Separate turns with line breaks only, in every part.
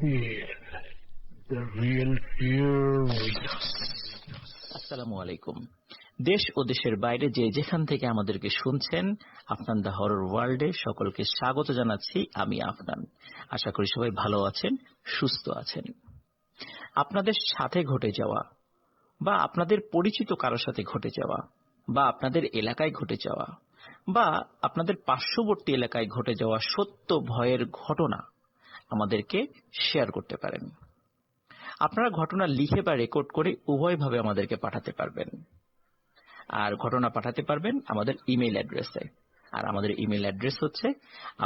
Fear. The real fear with us.
আসসালামু আলাইকুম। দেশ ও দেশের বাইরে যে যেখান থেকে আমাদেরকে শুনছেন, আফনান দা হরর ওয়ার্ল্ডে সকলকে স্বাগত জানাচ্ছি। আমি আফনান। আশা করি সবাই ভালো আছেন, সুস্থ আছেন। আপনাদের সাথে ঘটে যাওয়া বা আপনাদের পরিচিত কারোর সাথে ঘটে যাওয়া বা আপনাদের এলাকায় ঘটে যাওয়া বা আপনাদের পার্শ্ববর্তী এলাকায় ঘটে যাওয়া সত্য ভয়ের ঘটনা আমাদেরকে শেয়ার করতে পারেন। আপনারা ঘটনা লিখে বা রেকর্ড করে উভয়ভাবে আমাদেরকে পাঠাতে পারবেন। আর ঘটনা পাঠাতে পারবেন আমাদের ইমেইল অ্যাড্রেসে। আর আমাদের ইমেইল অ্যাড্রেস হচ্ছে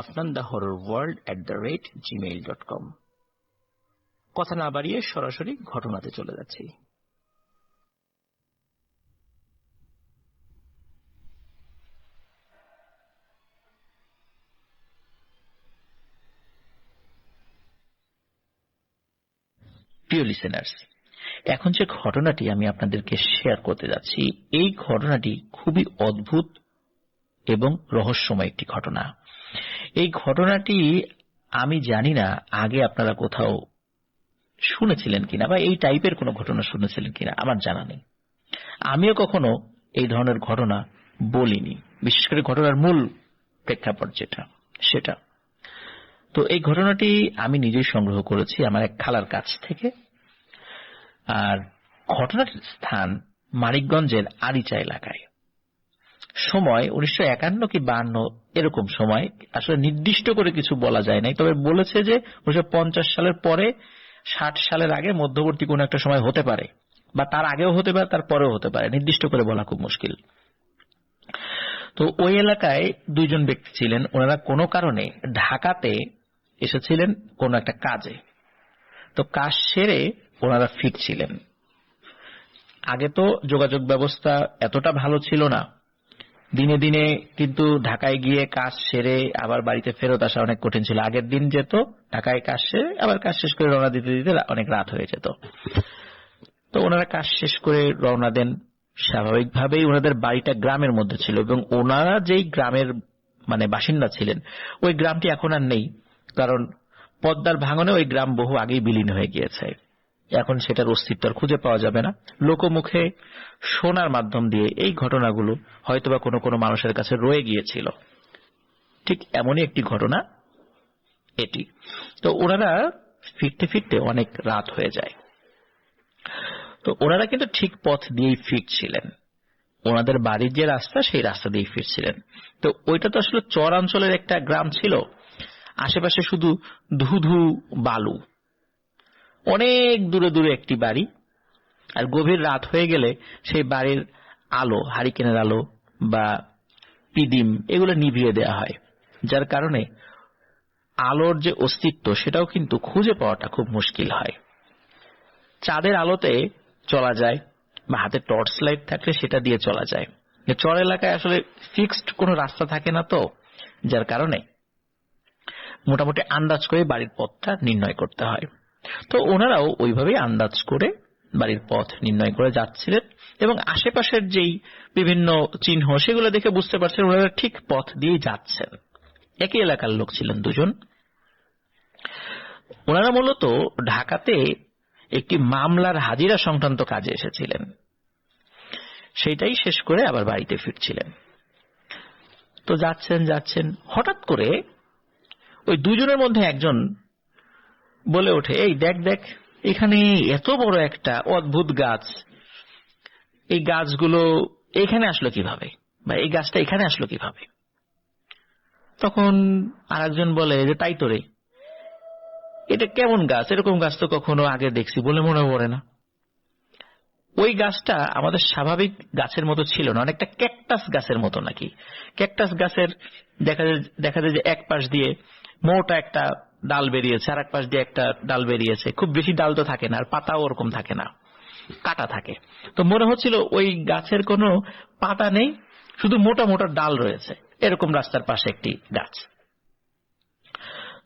afnandahorrorworld@gmail.com। কথা না বাড়িয়ে সরাসরি ঘটনাতে চলে যাচ্ছি। প্রিয় লিসেনার্স, এখন যে ঘটনাটি আমি আপনাদেরকে শেয়ার করতে যাচ্ছি, এই ঘটনাটি খুবই অদ্ভুত এবং রহস্যময় একটি ঘটনা। এই ঘটনাটি আমি জানি না আগে আপনারা কোথাও শুনেছিলেন কিনা বা এই টাইপের কোনো ঘটনা শুনেছিলেন কিনা, আমার জানা নেই। আমিও কখনো এই ধরনের ঘটনা বলিনি, বিশেষ করে ঘটনার মূল প্রেক্ষাপট যেটা সেটা। তো এই ঘটনাটি আমি নিজেই সংগ্রহ করেছি আমার এক খালার কাছ থেকে। আর ঘটনার স্থান মানিকগঞ্জের আরিচা এলাকায়। সময় 1951 কি 52 এরকম সময়, আসলে নির্দিষ্ট করে কিছু বলা যায় নাই, তবে বলেছে যে 1950 সালের পরে 60 সালের আগে মধ্যবর্তী কোন একটা সময় হতে পারে, বা তার আগেও হতে পারে, তার পরেও হতে পারে, নির্দিষ্ট করে বলা খুব মুশকিল। তো ওই এলাকায় দুইজন ব্যক্তি ছিলেন, ওনারা কোনো কারণে ঢাকাতে এসেছিলেন কোন একটা কাজে। তো কাজ সেরে ওনারা ফিরছিলেন। আগে তো যোগাযোগ ব্যবস্থা এতটা ভালো ছিল না, দিনে দিনে কিন্তু ঢাকায় গিয়ে কাজ সেরে আবার বাড়িতে ফেরত আসা অনেক কঠিন ছিল। আগের দিন যেত ঢাকায় কাজ সেরে, আবার কাজ শেষ করে রওনা দিতে দিতে অনেক রাত হয়ে যেত। তো ওনারা কাজ শেষ করে রওনা দেন। স্বাভাবিকভাবেই ওনাদের বাড়িটা গ্রামের মধ্যে ছিল, এবং ওনারা যেই গ্রামের বাসিন্দা ছিলেন, ওই গ্রামটি এখন আর নেই, কারণ পদ্মার ভাঙনে ওই গ্রাম বহু আগেই বিলীন হয়ে গিয়েছে। এখন সেটার অস্তিত্ব আর খুঁজে পাওয়া যাবে না। লোকমুখে শোনার মাধ্যম দিয়ে এই ঘটনাগুলো হয়তোবা কোনো কোনো মানুষের কাছে রয়ে গিয়েছিল। ঠিক এমনই একটি ঘটনা এটি। তো ওনারা ফিরতে ফিরতে অনেক রাত হয়ে যায়। তো ওনারা কিন্তু ঠিক পথ দিয়েই ফিরছিলেন, ওনাদের বাড়ির যে রাস্তা সেই রাস্তা দিয়েই ফিরছিলেন। তো ওইটা তো আসলে চরাঞ্চলের একটা গ্রাম ছিল, আশেপাশে শুধু ধুধু বালু, অনেক দূরে দূরে একটি বাড়ি। আর গভীর রাত হয়ে গেলে সেই বাড়ির আলো, হারিকেনের আলো বা পিদিম, এগুলো নিভিয়ে দেওয়া হয়, যার কারণে আলোর যে অস্তিত্ব সেটাও কিন্তু খুঁজে পাওয়াটা খুব মুশকিল হয়। চাঁদের আলোতে চলা যায়, বা হাতে টর্চ লাইট থাকলে সেটা দিয়ে চলা যায়। চর এলাকায় আসলে ফিক্সড কোনো রাস্তা থাকে না, তো যার কারণে মোটামুটি আন্দাজ করে বাড়ির পথটা নির্ণয় করতে হয়। তো ওনারাও ওইভাবেই আন্দাজ করে বাড়ির পথ নির্ণয় করে যাচ্ছিলেন, এবং আশেপাশের যেই বিভিন্ন চিহ্ন সেগুলো দেখে বুঝতে পারছেন ওনারা ঠিক পথ দিয়ে যাচ্ছেন। একই এলাকার লোক ছিলেন দুজন। ওনারা মূলত ঢাকাতে একটি মামলার হাজিরা সংক্রান্ত কাজে এসেছিলেন, সেটাই শেষ করে আবার বাড়িতে ফিরছিলেন। তো যাচ্ছেন যাচ্ছেন, হঠাৎ করে ওই দুজনের মধ্যে একজন বলে ওঠে, এই দেখ দেখ, এখানে এত বড় একটা অদ্ভুত গাছ, এই গাছগুলো এখানে আসলো কিভাবে, বা এই গাছটা এখানে আসলো কিভাবে? তখন আরেকজন বলে যে তাই তো রে, এটা কেমন গাছ, এরকম গাছ তো কখনো আগে দেখছি বলে মনে পড়ে না। ওই গাছটা আমাদের স্বাভাবিক গাছের মতো ছিল না, অনেকটা ক্যাকটাস গাছের মতো নাকি। ক্যাকটাস গাছের দেখা যায় যে এক পাশ দিয়ে মোটা একটা ডাল বেরিয়েছে, আর এক পাশ দিয়ে একটা ডাল বেরিয়েছে, খুব বেশি ডাল তো থাকে না, আর পাতাও ওরকম থাকে না, কাটা থাকে। তো মনে হচ্ছিল ওই গাছের কোনো পাতা নেই, শুধু মোটা মোটা ডাল রয়েছে, এরকম রাস্তার পাশে একটি গাছ।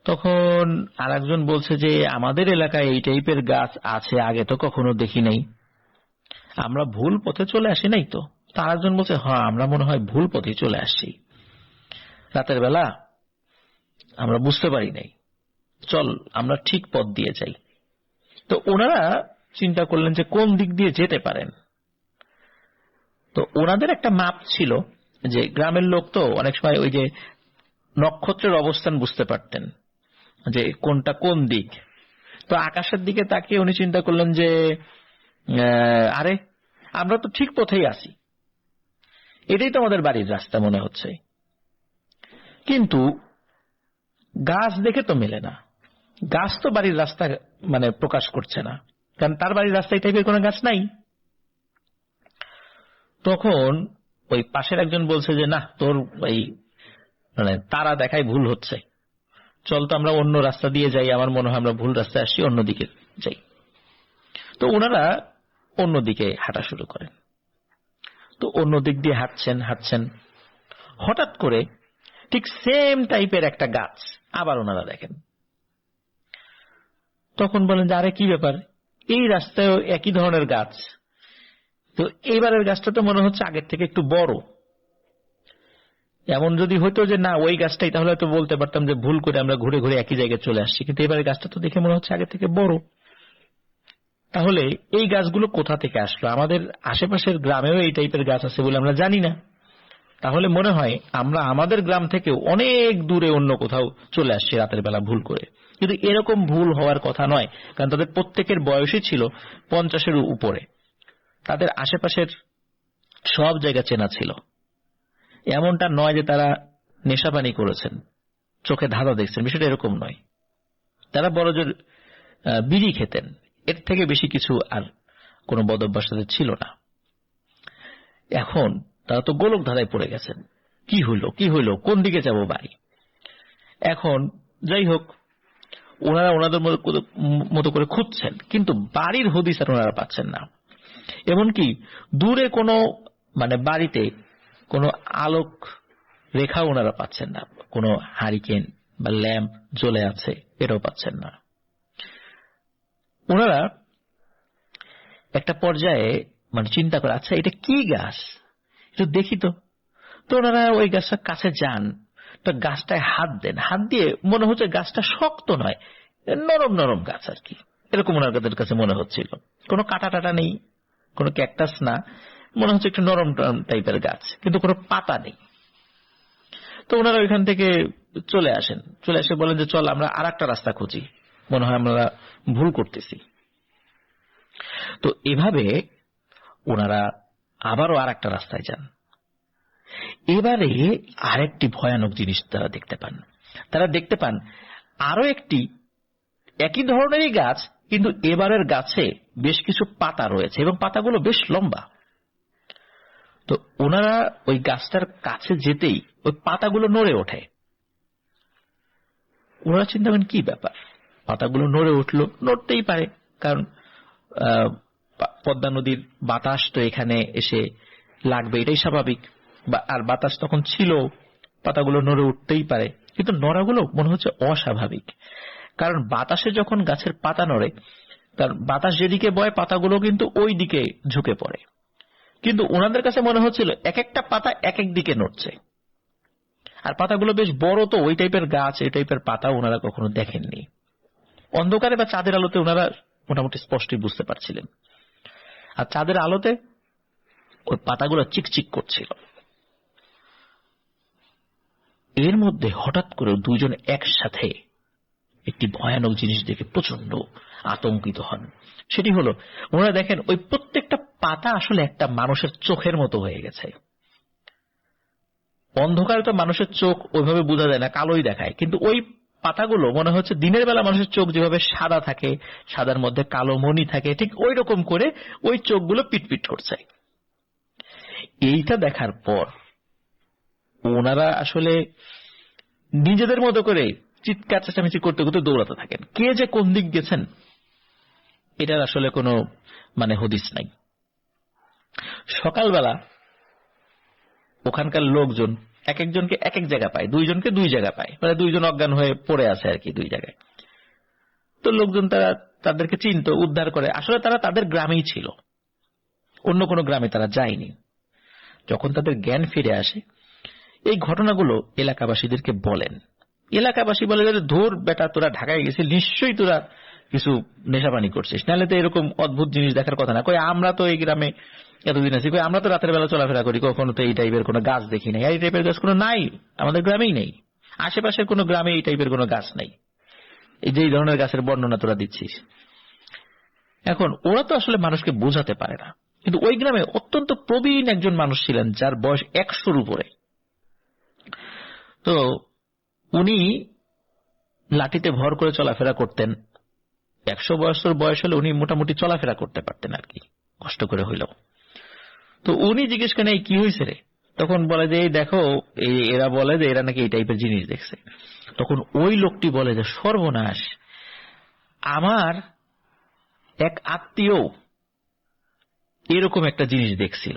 তখন আরেকজন বলছে যে আমাদের এলাকায় এই টাইপের গাছ আছে, আগে তো কখনো দেখি নাই, আমরা ভুল পথে চলে আসি নাই তো। তার একজন বলছে, হ্যাঁ আমরা মনে হয় ভুল পথে চলে আসছি, রাতের বেলা আমরা বুঝতে পারি নাই, চল আমরা ঠিক পথ দিয়ে যাই। তো ওনারা চিন্তা করলেন যে কোন দিক দিয়ে যেতে পারেন। তো ওনাদের একটা মাপ ছিল, যে গ্রামের লোক তো অনেক সময় ওই যে নক্ষত্রের অবস্থান বুঝতে পারতেন যে কোনটা কোন দিক। তো আকাশের দিকে তাকিয়ে উনি চিন্তা করলেন যে আরে আমরা তো ঠিক পথেই আছি, এটাই তো আমাদের বাড়ির রাস্তা মনে হচ্ছে। কিন্তু গাছ দেখে তো মেলে না, গাছ তো বাড়ির রাস্তা মানে প্রকাশ করছে না, কারণ তার বাড়ির রাস্তায় টাইপের কোনো গাছ নাই। তখন ওই পাশের একজন বলছে যে না, তোর ওই মানে তারা দেখায় ভুল হচ্ছে, চল তো আমরা অন্য রাস্তা দিয়ে যাই, আমার মনে হয় আমরা ভুল রাস্তায় আসছি, অন্যদিকে যাই। তো ওনারা অন্যদিকে হাঁটা শুরু করেন। তো অন্য দিক দিয়ে হাঁটছেন, হঠাৎ করে ঠিক সেম টাইপের একটা গাছ আবার ওনারা দেখেন। তখন বলেন যে আরে কি ব্যাপার, এই রাস্তায় একই ধরনের গাছ, তো এইবারের গাছটা তো মনে হচ্ছে আগের থেকে একটু বড়। এমন যদি হইতো যে না ওই গাছটাই, তাহলে তো বলতে পারতাম যে ভুল করে আমরা ঘুরে ঘুরে একই জায়গায় চলে আসছি, কিন্তু এবারের গাছটা তো দেখে মনে হচ্ছে আগের থেকে বড়। তাহলে এই গাছগুলো কোথা থেকে আসলো? আমাদের আশেপাশের গ্রামেও এই টাইপের গাছ আছে বলে আমরা জানি না। তাহলে মনে হয় আমরা আমাদের গ্রাম থেকে অনেক দূরে অন্য কোথাও চলে আসছি রাতের বেলা ভুল করে। কিন্তু এরকম ভুল হওয়ার কথা নয়, কারণ তাদের প্রত্যেকের বয়সই ছিল 50-এর উপরে, তাদের আশেপাশের সব জায়গা চেনা ছিল। এমনটা নয় যে তারা নেশাপানি করেছেন, চোখে ধাঁধা দেখছেন, বিষয়টা এরকম নয়। তারা বড়জোর বিড়ি খেতেন, এর থেকে বেশি কিছু আর কোনো বদ অভ্যাস তাদের ছিল না। এখন তারা তো গোলক ধাঁধায় পড়ে গেছেন, কি হইল, কোন দিকে যাব বাড়ি। এখন যাই হোক, ওনারা ওনাদের মতো করে খুঁজছেন, কিন্তু বাড়ির হদিস আর ওনারা পাচ্ছেন না। এমনকি দূরে কোনো মানে বাড়িতে কোনো আলোক রেখা ওনারা পাচ্ছেন না, কোনো হারিকেন বা ল্যাম্প জ্বলে আছে এটাও পাচ্ছেন না। ওনারা একটা পর্যায়ে মানে চিন্তা করে, আচ্ছা এটা কি গাছ, একটু দেখি তো। তো ওনারা ওই গাছটার কাছে যান, তো গাছটায় হাত দেন, হাত দিয়ে মনে হচ্ছে গাছটা শক্ত নয়, নরম নরম গাছ আর কি, এরকম ওনাদের কাছে মনে হচ্ছিল। কোনো কাটা টাটা নেই, কোনো ক্যাকটাস না, মনে হচ্ছে একটু নরম টাইপের গাছ, কিন্তু কোনো পাতা নেই। তো ওনারা ওইখান থেকে চলে এসে বলেন যে চল আমরা আর একটা রাস্তা খুঁজি, মনে হয় আমরা ভুল করতেছি। তো এভাবে ওনারা আবারও আর একটা রাস্তায় যান। এবারে আরেকটি ভয়ানক জিনিস তারা দেখতে পান আরো একটি একই ধরনেরই গাছ, কিন্তু এবারের গাছে বেশ কিছু পাতা রয়েছে এবং পাতাগুলো বেশ লম্বা। তো ওনারা ওই গাছটার কাছে যেতেই ওই পাতাগুলো নড়ে ওঠে। ওনারা চিন্তা করেন কি ব্যাপার, পাতাগুলো নড়ে উঠলো, নড়তেই পারে, কারণ পদ্মা নদীর বাতাস তো এখানে এসে লাগবে, এটাই স্বাভাবিক। আর বাতাস তখন ছিল, পাতাগুলো নড়ে উঠতেই পারে। কিন্তু নড়াগুলো মনে হচ্ছে অস্বাভাবিক, কারণ বাতাসে যখন গাছের পাতা নড়ে, তার বাতাস যেদিকে বয় পাতাগুলো কিন্তু ওই দিকে ঝুঁকে পড়ে। কিন্তু ওনাদের কাছে মনে হচ্ছিল এক একটা পাতা এক এক দিকে নড়ছে, আর পাতাগুলো বেশ বড়। তো ওই টাইপের গাছ, এই টাইপের পাতা ওনারা কখনো দেখেননি। অন্ধকারে বা চাঁদের আলোতে ওনারা মোটামুটি স্পষ্টই বুঝতে পারছিলেন, আর চাঁদের আলোতে ওই পাতাগুলো চিকচিক করছিল। এর মধ্যে হঠাৎ করে দুজন একসাথে একটি ভয়ানক জিনিস দেখে প্রচন্ড আতঙ্কিত হন। সেটি হলো, ওনারা দেখেন ওই প্রত্যেকটা পাতা আসলে একটা মানুষের চোখের মতো হয়ে গেছে। অন্ধকারে তো মানুষের চোখ ওইভাবে বোঝা যায় না, কালোই দেখায়, কিন্তু ওই পাতাগুলো মনে হচ্ছে দিনের বেলা মানুষের চোখ যেভাবে সাদা থাকে, সাদার মধ্যে কালো মণি থাকে, ঠিক ওই রকম করে ওই চোখগুলো পিটপিট করছে। এইটা দেখার পর ওনারা আসলে নিজেদের মতো করে চিৎকার চেঁচামেচি করতে করতে দৌড়াতে থাকেন। কে যে কোন দিক গেছেন এটার আসলে কোনো মানে হদিস নাই। সকালবেলা ওখানকার লোকজন এক একজনকে এক এক জায়গা পায়, দুইজনকে দুই জায়গা পায়, মানে দুইজন অজ্ঞান হয়ে পড়ে আছে আর কি দুই জায়গায়। তো লোকজন তাদেরকে চিনত, উদ্ধার করে। আসলে তারা তাদের গ্রামেই ছিল, অন্য কোনো গ্রামে তারা যায়নি। যখন তাদের জ্ঞান ফিরে আসে, এই ঘটনাগুলো এলাকাবাসীদেরকে বলেন। এলাকাবাসী বলে যে ধুর বেটা, তোরা ঢাকায় গেছিস, নিশ্চয়ই তোরা কিছু নেশাপানি করছিস, নাহলে তো এরকম অদ্ভুত জিনিস দেখার কথা না। কই আমরা তো এই গ্রামে এতদিন আছি, কই আমরা তো রাতের বেলা চলাফেরা করি, কখনো তো এই টাইপের কোনো গাছ দেখি নাই। এই টাইপের গাছ কোনো নাই, আমাদের গ্রামেই নেই, আশেপাশের কোনো গ্রামে এই টাইপের কোনো গাছ নেই, এই যে এই ধরনের গাছের বর্ণনা তোরা দিচ্ছিস। এখন ওরা তো আসলে মানুষকে বোঝাতে পারে না, কিন্তু ওই গ্রামে অত্যন্ত প্রবীণ একজন মানুষ ছিলেন যার বয়স 100-র উপরে। তো উনি লাঠিতে ভর করে চলাফেরা করতেন। 100 বছর বয়স হলে উনি মোটামুটি চলাফেরা করতে পারতেন আর কি, কষ্ট করে হইলেও। তো উনি জিজ্ঞেস করেন এই কি হয়েছে রে? তখন বলে যে এই দেখো, এরা বলে যে এরা নাকি এই টাইপের জিনিস দেখছে। তখন ওই লোকটি বলে যে সর্বনাশ, আমার এক আত্মীয় এরকম একটা জিনিস দেখছিল,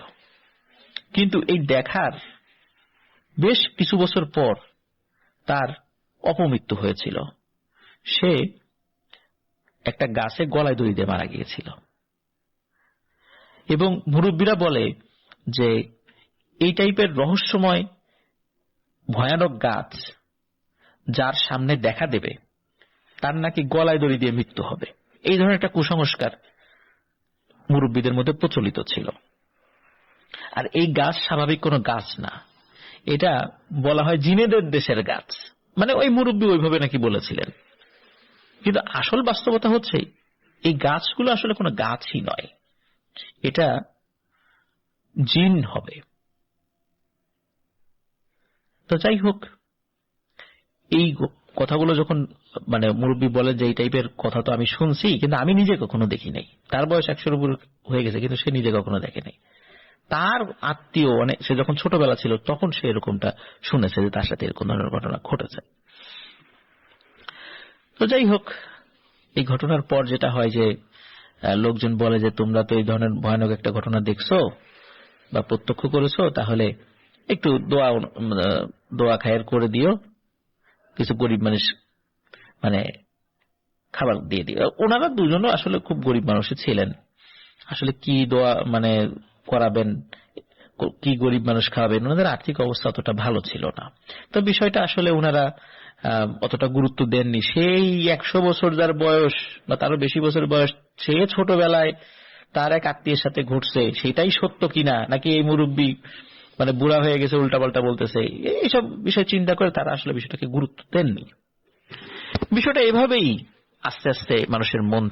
কিন্তু এই দেখার বেশ কিছু বছর পর তার অপমৃত্যু হয়েছিল। সে একটা গাছে গলায় দড়ি দিয়ে মারা গিয়েছিল। এবং মুরব্বীরা বলে যে এই টাইপের রহস্যময় ভয়ানক গাছ যার সামনে দেখা দেবে তার নাকি গলায় দড়ি দিয়ে মৃত্যু হবে। এই ধরনের একটা কুসংস্কার মুরব্বীদের মধ্যে প্রচলিত ছিল। আর এই গাছ স্বাভাবিক কোনো গাছ না, এটা বলা হয় জিনেদের দেশের গাছ, মানে ওই মুরব্বী ওইভাবে নাকি বলেছিলেন। কিন্তু আসল বাস্তবতা হচ্ছে এই গাছগুলো আসলে কোনো গাছই নয়, এটা জিন হবে। তো যাই হোক, এই কথাগুলো যখন মানে মুরব্বী বলেন যে এই টাইপের কথা তো আমি শুনছি, কিন্তু আমি নিজে কখনো দেখি নাই। তার বয়স 100-র উপর হয়ে গেছে, কিন্তু সে নিজে কখনো দেখে নাই। তার আত্মীয় মানে সে যখন ছোটবেলা ছিল তখন সে এরকমটা শুনেছে যে তার সাথে এরকম ধরনের ঘটনা ঘটেছে। তো যাই হোক, এই ঘটনার পর যেটা হয় যে লোকজন বলে যে তোমরা তো এই ধরনের ভয়ানক একটা ঘটনা দেখছো বা প্রত্যক্ষ করেছো, তাহলে একটু দোয়া খায়ের করে দিও, কিছু গরিব মানুষ মানে খাবার দিয়ে দিও। ওনারা দুজনও আসলে খুব গরিব মানুষই ছিলেন, আসলে কি দোয়া মানে করাবেন, কি গরিব মানুষ খাওয়াবেন, ওনাদের আর্থিক অবস্থা অতটা ভালো ছিল না। তো বিষয়টা আসলে ওনারা অতটা গুরুত্ব দেননি। সেই 100 বছর যার বয়স বা তারও বেশি বছর বয়স, সে ছোটবেলায় তার এক আত্মীয়ের সাথে ঘটছে, সেটাই সত্য কিনা নাকি এই মুরব্বী মানে বুড়া হয়ে গেছে উল্টাপাল্টা বলতেছে, এইসব বিষয় চিন্তা করে তারা আসলে বিষয়টাকে গুরুত্ব দেননি। বিষয়টা এভাবেই আস্তে আস্তে মানুষের মন থেকে